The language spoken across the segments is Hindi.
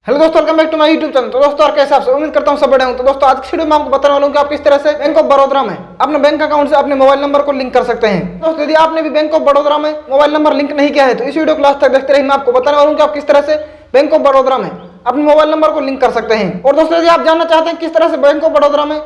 हेलो दोस्तों, welcome back to my YouTube channel. तो दोस्तों और कैसे आप सब, उम्मीद करता हूँ सब बढ़िया हूँ। तो दोस्तों आज की वीडियो में आपको बताने वाला हूँ कि आप किस तरह से बैंक ऑफ बड़ौदा में अपने बैंक अकाउंट से अपने मोबाइल नंबर को लिंक कर सकते हैं। दोस्तों यदि आपने भी बैंक ऑफ बड़ौदा में मोबाइल नंबर लिंक नहीं किया है तो इस वीडियो को लास्ट तक देखते रहिए। मैं आपको बताने वाला हूँ कि आप किस तरह से बैंक ऑफ बड़ौदा में अपने मोबाइल नंबर को लिंक कर सकते हैं। और दोस्तों यदि आप जानना चाहते हैं किस तरह से बैंक ऑफ बड़ौदा में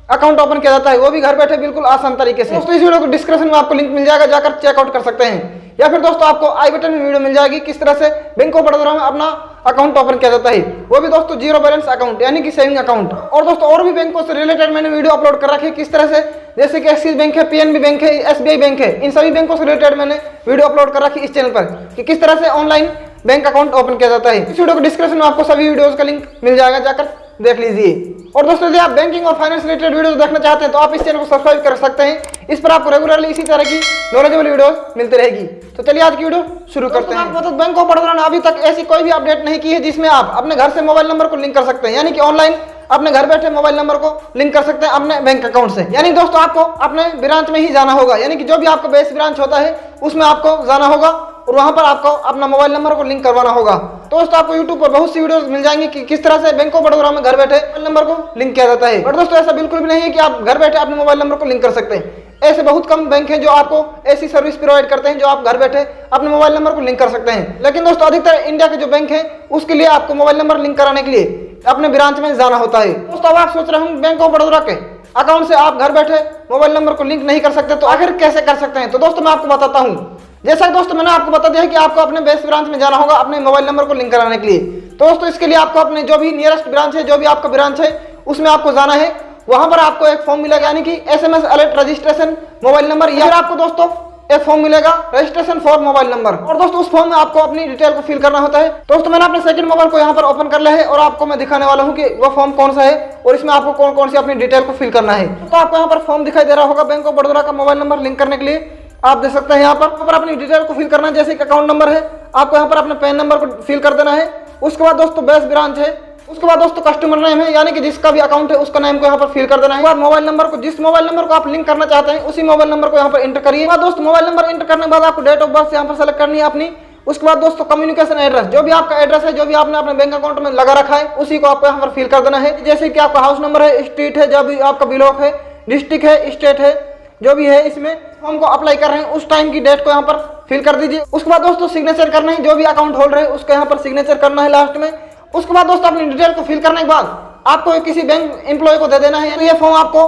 अकाउंट ओपन किया जाता है, वो भी घर बैठे बिल्कुल आसान तरीके से, दोस्तों इस वीडियो को डिस्क्रिप्शन में आपको लिंक मिल जाएगा, जाकर चेकआउट कर सकते हैं। या फिर दोस्तों आपको आई बटन में वीडियो मिल जाएगी किस तरह से बैंक ऑफ बड़ौदा में अपना अकाउंट ओपन किया जाता है, वो भी दोस्तों जीरो बैलेंस अकाउंट यानी कि सेविंग अकाउंट। और दोस्तों और भी बैंकों से रिलेटेड मैंने वीडियो अपलोड कर रखी है किस तरह से, जैसे कि एक्सिस बैंक है, पीएनबी बैंक है, एसबीआई बैंक है, इन सभी बैंकों से रिलेटेड मैंने वीडियो अपलोड कर रखी इस चैनल पर कि किस तरह से ऑनलाइन बैंक अकाउंट ओपन किया जाता है। इस वीडियो को डिस्क्रिप्शन में आपको सभी वीडियोस का लिंक मिल जाएगा, जाकर देख लीजिए। और दोस्तों यदि आप बैंकिंग और फाइनेंस रिलेटेड वीडियो देखना चाहते हैं तो आप इस चैनल को सब्सक्राइब कर सकते हैं। इस पर आपको रेगुलरली इसी तरह की नॉलेजेबल वीडियो मिलती रहेगी। तो चलिए आज की वीडियो शुरू करते हैं। आपको बैंक ऑफ बड़ौदा ने अभी तक ऐसी कोई भी अपडेट नहीं की है जिसमें आप अपने घर से मोबाइल नंबर को लिंक कर सकते हैं, यानी कि ऑनलाइन अपने घर बैठे मोबाइल नंबर को लिंक कर सकते हैं अपने बैंक अकाउंट से। यानी दोस्तों आपको अपने ब्रांच में ही जाना होगा, यानी कि जो भी आपका बेस ब्रांच होता है उसमें आपको जाना होगा और वहां पर आपको अपना मोबाइल नंबर को लिंक करवाना होगा। तो दोस्तों आपको यूट्यूब पर बहुत सी वीडियोस मिल जाएंगी कि किस तरह से बैंक ऑफ बड़ौदा में घर बैठे मोबाइल नंबर को लिंक किया जाता है। बट दोस्तों ऐसा बिल्कुल भी नहीं है कि आप घर बैठे अपने मोबाइल नंबर को लिंक कर सकते हैं। ऐसे बहुत कम बैंक हैं जो आपको ऐसी सर्विस प्रोवाइड करते हैं जो आप घर बैठे अपने मोबाइल नंबर को लिंक कर सकते हैं। लेकिन दोस्तों अधिकतर इंडिया के जो बैंक हैं उसके लिए आपको मोबाइल नंबर लिंक कराने के लिए अपने ब्रांच में जाना होता है। दोस्तों अब आप सोच रहे होंगे बैंक ऑफ बड़ौदा के अकाउंट से आप घर बैठे मोबाइल नंबर को लिंक नहीं कर सकते, तो आखिर कैसे कर सकते हैं। तो दोस्तों मैं आपको बताता हूँ। जैसा कि दोस्तों मैंने आपको बता दिया है कि आपको अपने बेस ब्रांच में जाना होगा अपने मोबाइल नंबर को लिंक कराने के लिए। तो दोस्तों इसके लिए आपको अपने जो भी नियरेस्ट ब्रांच है, जो भी आपका ब्रांच है उसमें आपको जाना है। वहां पर आपको एक फॉर्म मिलेगा, यानी कि SMS alert registration mobile number, या फिर आपको दोस्तों एक फॉर्म मिलेगा रजिस्ट्रेशन फॉर मोबाइल नंबर। और दोस्तों उस फॉर्म में आपको अपनी डिटेल को फिल करना होता है। दोस्तों मैंने अपने सेकंड मोबाइल को यहाँ पर ओपन कर लिया है और आपको मैं दिखाने वाला हूँ कि वो फॉर्म कौन सा है और इसमें आपको कौन कौन सी अपनी डिटेल को फिल करना है। तो आपको यहाँ पर फॉर्म दिखाई दे रहा होगा बैंक ऑफ बड़ौदा का मोबाइल नंबर लिंक करने के लिए। आप देख सकते हैं यहाँ पर अपनी डिटेल को फिल करना है, जैसे कि अकाउंट नंबर है आपको यहाँ पर अपने पैन नंबर को फिल कर देना है। उसके बाद दोस्तों बेस ब्रांच है, उसके बाद दोस्तों कस्टमर नेम है, यानी कि जिसका भी अकाउंट है उसका नेम को यहाँ पर फिल कर देना है। बाद मोबाइल नंबर को, जिस मोबाइल नंबर को आप लिंक करना चाहते हैं उसी मोबाइल नंबर को यहाँ पर एंटर करिए। बाद दोस्तों मोबाइल नंबर एंटर करने के बाद आपको डेट ऑफ बर्थ यहाँ पर सेलेक्ट करनी है अपनी। उसके बाद दोस्तों कम्युनिकेशन एड्रेस, जो भी आपका एड्रेस है, जो भी आपने अपने बैंक अकाउंट में लगा रखा है उसी को आपको यहाँ पर फिल कर देना है। जैसे कि आपका हाउस नंबर है, स्ट्रीट है, जो भी आपका ब्लॉक है, डिस्ट्रिक्ट है, स्टेट है, जो भी है इसमें फॉर्म को अप्लाई कर रहे हैं उस टाइम की डेट को यहाँ पर फिल कर दीजिए। उसके बाद दोस्तों सिग्नेचर करना है, जो भी अकाउंट होल्डर है उसको यहाँ पर सिग्नेचर करना है लास्ट में। उसके बाद दोस्तों अपनी डिटेल को फिल करने के बाद आपको किसी बैंक एम्प्लॉय को दे देना है। तो ये फॉर्म आपको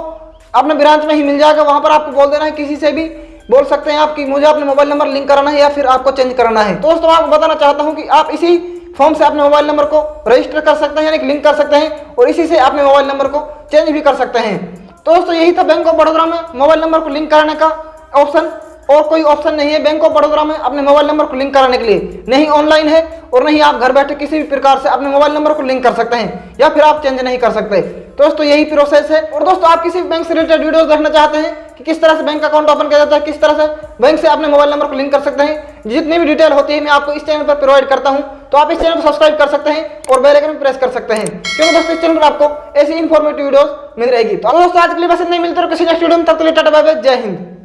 अपने ब्रांच में ही मिल जाएगा, वहां पर आपको बोल देना है, किसी से भी बोल सकते हैं आप कि मुझे अपने मोबाइल नंबर लिंक कराना है या फिर आपको चेंज कराना है। दोस्तों मैं आपको बताना चाहता हूं कि आप इसी फॉर्म से अपने मोबाइल नंबर को रजिस्टर कर सकते हैं, यानी कि लिंक कर सकते हैं और इसी से अपने मोबाइल नंबर को चेंज भी कर सकते हैं। तो दोस्तों यही था बैंक ऑफ बड़ौदा में मोबाइल नंबर को लिंक कराने का ऑप्शन, और कोई ऑप्शन नहीं है बैंक ऑफ बड़ौदा में अपने मोबाइल नंबर को लिंक कराने के लिए। नहीं ऑनलाइन है और नहीं आप घर बैठे किसी भी प्रकार से अपने मोबाइल नंबर को लिंक कर सकते हैं या फिर आप चेंज नहीं कर सकते। दोस्तों यही प्रोसेस है। और दोस्तों आप किसी भी बैंक से रिलेटेड वीडियोस देखना चाहते हैं कि किस तरह से बैंक अकाउंट ओपन किया जाता है, किस तरह से बैंक से अपने मोबाइल नंबर को लिंक कर सकते हैं, जितनी भी डिटेल होती है मैं आपको इस चैनल पर प्रोवाइड करता हूं। तो आप इस चैनल को सब्सक्राइब कर सकते हैं और बेल आइकन प्रेस कर सकते हैं, क्योंकि दोस्तों इस चैनल पर आपको ऐसी इंफॉर्मेटिव वीडियोस मिल रहेगी। तो दोस्तों आज के लिए बस इतना ही, मिलते हैं किसी नेक्स्ट वीडियो में, तब तक के लिए टाटा बाय बाय, जय हिंद।